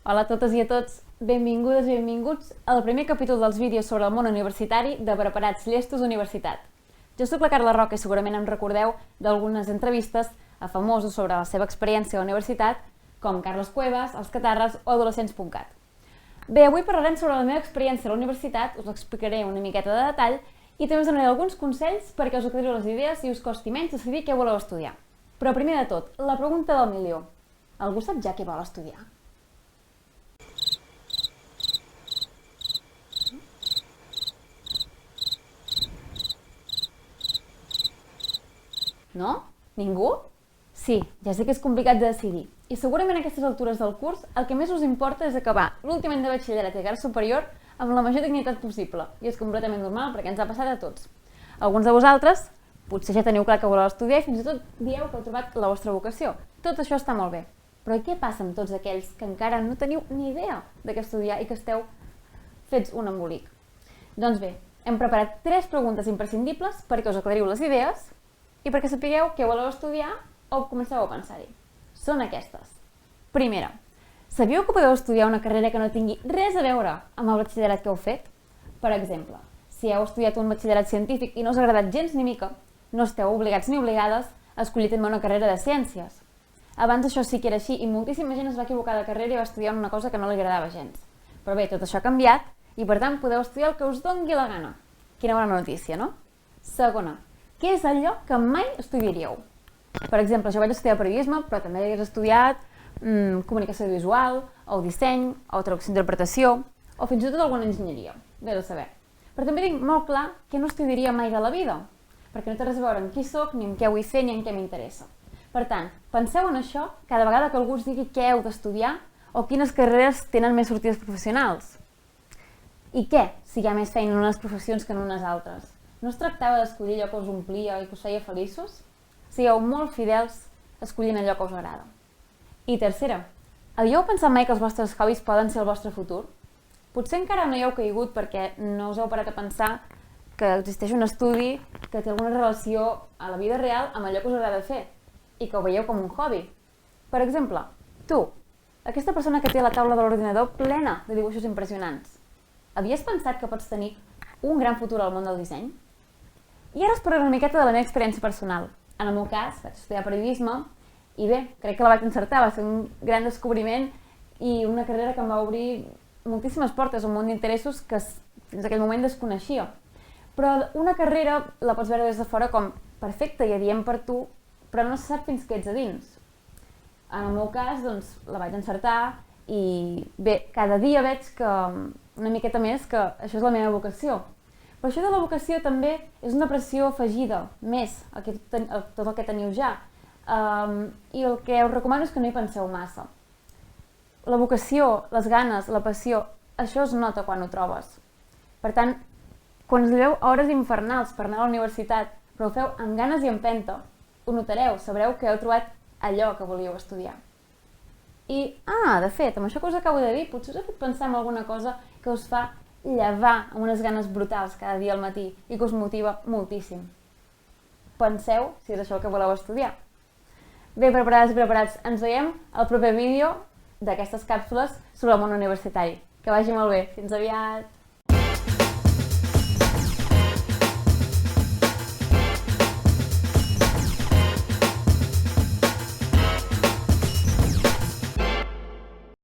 Hola a totes i a tots, benvingudes i benvinguts al primer capítol dels vídeos sobre el món universitari de Preparats Llestos Universitat. Jo sóc la Carla Roca i segurament em recordeu d'algunes entrevistes a famosos sobre la seva experiència a la universitat, com Carles Cuevas, Els Catarres o Adolescents.cat. Bé, avui parlarem sobre la meva experiència a la universitat, us explicaré una miqueta de detall i també us donaré alguns consells perquè us aclariu les idees i us costi menys decidir què voleu estudiar. Però primer de tot, la pregunta del milió. Algú sap ja què vol estudiar? No? Ningú? Sí, ja sé que és complicat de decidir. I segurament a aquestes altures del curs el que més us importa és acabar l'últim any de batxillerat i grau superior amb la major dignitat possible. I és completament normal perquè ens ha passat a tots. Alguns de vosaltres potser ja teniu clar que voleu estudiar i fins i tot dieu que heu trobat la vostra vocació. Tot això està molt bé. Però què passa amb tots aquells que encara no teniu ni idea de què estudiar i que esteu fets un embolic? Doncs bé, hem preparat 3 preguntes imprescindibles perquè us aclariu les idees i perquè sapigueu què voleu estudiar o comenceu a pensar-hi. Són aquestes. Primera, sabíeu que podeu estudiar una carrera que no tingui res a veure amb el batxillerat que heu fet? Per exemple, si heu estudiat un batxillerat científic i no us ha agradat gens ni mica, no esteu obligats ni obligades a escollir també una carrera de ciències. Abans això sí que era així i moltíssima gent es va equivocar de carrera i va estudiar una cosa que no li agradava gens. Però bé, tot això ha canviat i per tant podeu estudiar el que us doni la gana. Quina bona notícia, no? Segona, què és allò que mai estudiaríeu? Per exemple, jo vaig estudiar periodisme, però també hagués estudiat comunicació visual, o disseny, o traducció i interpretació, o fins i tot alguna enginyeria. Bé de saber. Però també tinc molt clar que no estudiaria mai de la vida, perquè no té res a veure amb qui sóc, ni amb què vull fer, ni amb què m'interessa. Per tant, penseu en això cada vegada que algú us digui què heu d'estudiar o quines carreres tenen més sortides professionals. I què, si hi ha més feina en unes professions que en unes altres? No es tractava d'escollir allò que us omplia i que us feia feliços? Sigueu molt fidels escollint allò que us agrada. I tercera, havíeu pensat mai que els vostres hobbies poden ser el vostre futur? Potser encara no hi heu caigut perquè no us heu parat a pensar que existeix un estudi que té alguna relació a la vida real amb allò que us agrada fer i que ho veieu com un hobby. Per exemple, tu, aquesta persona que té la taula de l'ordinador plena de dibuixos impressionants. Havies pensat que pots tenir un gran futur al món del disseny? I ara us parlaré una miqueta de la meva experiència personal. En el meu cas, vaig estudiar periodisme i bé, crec que la vaig encertar, va ser un gran descobriment i una carrera que em va obrir moltíssimes portes, un món d'interessos que fins aquell moment desconeixia. Però una carrera la pots veure des de fora com perfecta i adient per tu, però no se sap fins que ets a dins. En el meu cas, doncs, la vaig encertar i bé, cada dia veig que una miqueta més que això és la meva vocació. Però això de la vocació també és una pressió afegida, més a tot el que teniu ja. I el que us recomano és que no hi penseu massa. La vocació, les ganes, la passió, això es nota quan ho trobes. Per tant, quan us lleveu hores infernals per anar a la universitat, però ho feu amb ganes i empenta, ho notareu, sabreu que heu trobat allò que volíeu estudiar. I, de fet, amb això que us acabo de dir, potser us he fet pensar en alguna cosa que us fa llevar amb unes ganes brutals cada dia al matí i que us motiva moltíssim. Penseu si és això el que voleu estudiar. Bé, preparades i preparats, ens veiem al proper vídeo d'aquestes càpsules sobre el món universitari. Que vagi molt bé. Fins aviat!